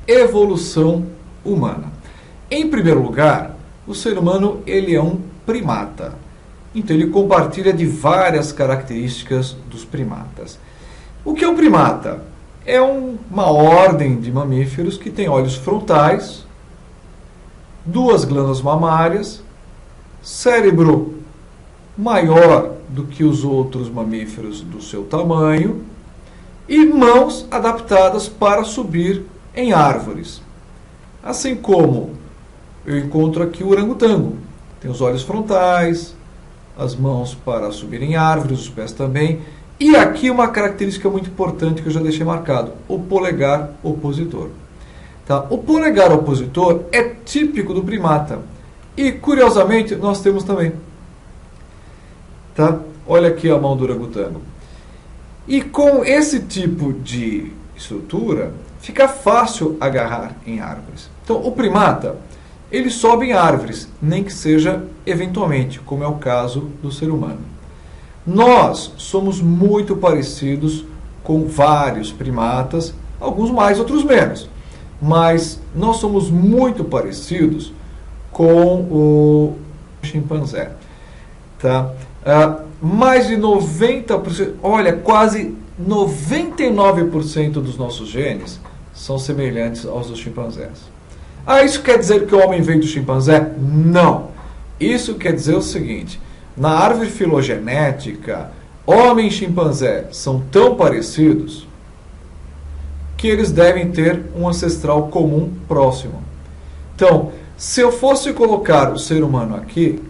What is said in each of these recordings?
evolução humana. Em primeiro lugar, o ser humano ele é um primata. Então ele compartilha de várias características dos primatas. O que é um primata? É uma ordem de mamíferos que tem olhos frontais, duas glândulas mamárias, cérebro maior do que os outros mamíferos do seu tamanho e mãos adaptadas para subir em árvores. Assim como eu encontro aqui o orangotango. Tem os olhos frontais, as mãos para subir em árvores, os pés também. E aqui uma característica muito importante que eu já deixei marcado, o polegar opositor. Tá? O polegar opositor é típico do primata. E, curiosamente, nós temos também. Tá? Olha aqui a mão do orangotango. E com esse tipo de estrutura, fica fácil agarrar em árvores. Então, o primata, ele sobe em árvores, nem que seja eventualmente, como é o caso do ser humano. Nós somos muito parecidos com vários primatas, alguns mais, outros menos. Mas nós somos muito parecidos com o chimpanzé. Tá? Mais de 90%, olha, quase 99% dos nossos genes são semelhantes aos dos chimpanzés. Isso quer dizer que o homem veio do chimpanzé? Não. Isso quer dizer o seguinte, na árvore filogenética, homem e chimpanzé são tão parecidos que eles devem ter um ancestral comum próximo. Então, se eu fosse colocar o ser humano aqui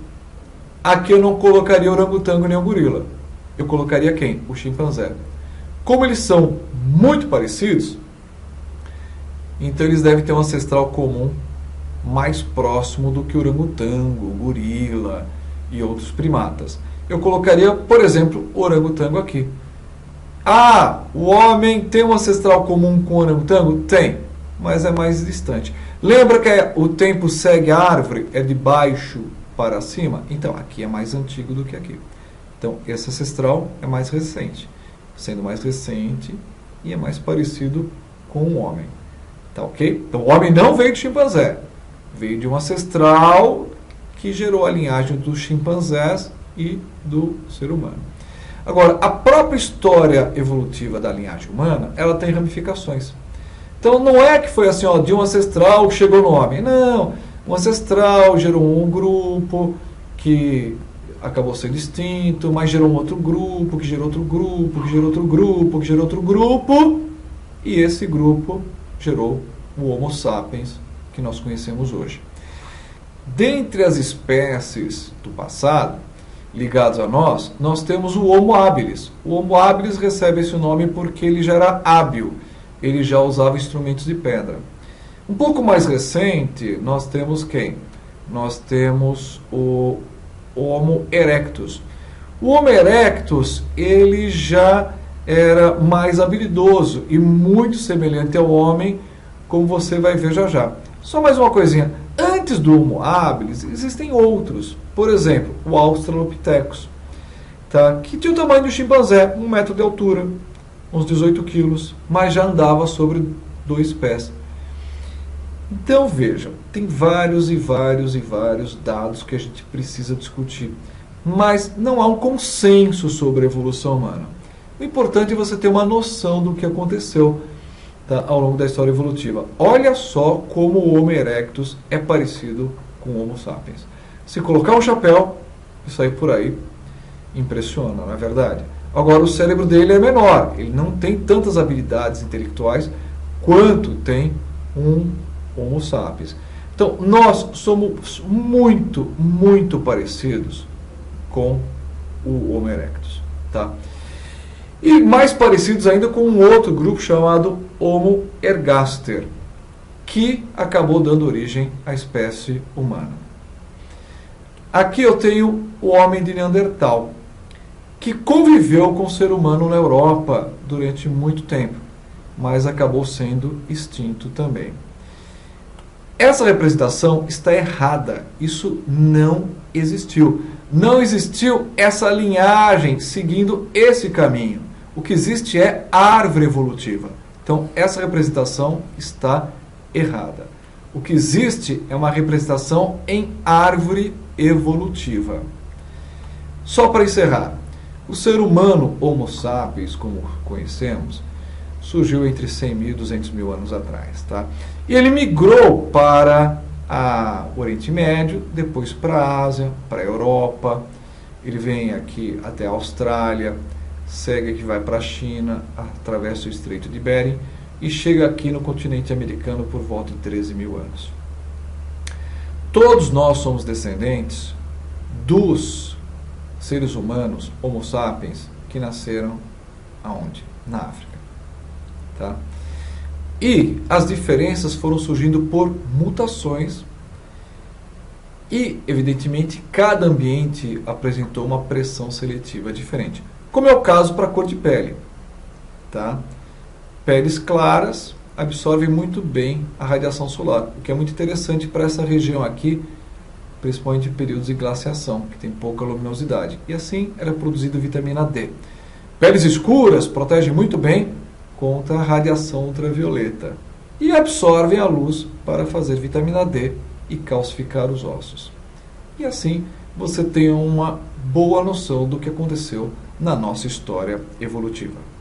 eu não colocaria o orangotango nem o gorila. Eu colocaria quem? O chimpanzé. Como eles são muito parecidos, então eles devem ter um ancestral comum mais próximo do que o orangotango, o gorila e outros primatas. Eu colocaria, por exemplo, o orangotango aqui. O homem tem um ancestral comum com o orangotango? Tem, mas é mais distante. Lembra que o tempo segue a árvore? É de baixo para cima? Então, aqui é mais antigo do que aqui. Então, esse ancestral é mais recente. Sendo mais recente e é mais parecido com o homem. Tá ok? Então, o homem não veio de chimpanzé. Veio de um ancestral que gerou a linhagem dos chimpanzés e do ser humano. Agora, a própria história evolutiva da linhagem humana, ela tem ramificações. Então, não é que foi assim, de um ancestral que chegou no homem. Não, um ancestral gerou um grupo que acabou sendo extinto, mas gerou um outro grupo, que gerou outro grupo, que gerou outro grupo, que gerou outro grupo, e esse grupo gerou o Homo sapiens que nós conhecemos hoje. Dentre as espécies do passado, ligados a nós temos o Homo habilis. O Homo habilis recebe esse nome porque ele já era hábil, ele já usava instrumentos de pedra. Um pouco mais recente, nós temos quem? Nós temos o Homo erectus. O Homo erectus, ele já era mais habilidoso e muito semelhante ao homem, como você vai ver já já. Só mais uma coisinha. Antes do Homo habilis, existem outros. Por exemplo, o Australopithecus, tá? Que tinha o tamanho do chimpanzé, 1 metro de altura, uns 18 quilos, mas já andava sobre 2 pés. Então, vejam, tem vários e vários e vários dados que a gente precisa discutir. Mas não há um consenso sobre a evolução humana. O importante é você ter uma noção do que aconteceu, tá, ao longo da história evolutiva. Olha só como o Homo erectus é parecido com o Homo sapiens. Se colocar um chapéu e sair por aí, impressiona, não é verdade? Agora, o cérebro dele é menor. Ele não tem tantas habilidades intelectuais quanto tem um Homo sapiens. Então, nós somos muito, muito parecidos com o Homo erectus. Tá? E mais parecidos ainda com um outro grupo chamado Homo ergaster, que acabou dando origem à espécie humana. Aqui eu tenho o homem de Neandertal, que conviveu com o ser humano na Europa durante muito tempo, mas acabou sendo extinto também. Essa representação está errada. Isso não existiu. Não existiu essa linhagem seguindo esse caminho. O que existe é árvore evolutiva. Então, essa representação está errada. O que existe é uma representação em árvore evolutiva. Só para encerrar, o ser humano Homo sapiens, como conhecemos, surgiu entre 100 mil e 200 mil anos atrás. Tá? E ele migrou para o Oriente Médio, depois para a Ásia, para a Europa, ele vem aqui até a Austrália, segue aqui, vai para a China, atravessa o Estreito de Bering e chega aqui no continente americano por volta de 13 mil anos. Todos nós somos descendentes dos seres humanos, Homo sapiens, que nasceram aonde? Na África. Tá? E as diferenças foram surgindo por mutações e, evidentemente, cada ambiente apresentou uma pressão seletiva diferente. Como é o caso para a cor de pele. Tá? Peles claras absorvem muito bem a radiação solar, o que é muito interessante para essa região aqui, principalmente em períodos de glaciação, que tem pouca luminosidade. E assim era produzida vitamina D. Peles escuras protegem muito bem contra a radiação ultravioleta e absorvem a luz para fazer vitamina D e calcificar os ossos. E assim você tem uma boa noção do que aconteceu na nossa história evolutiva.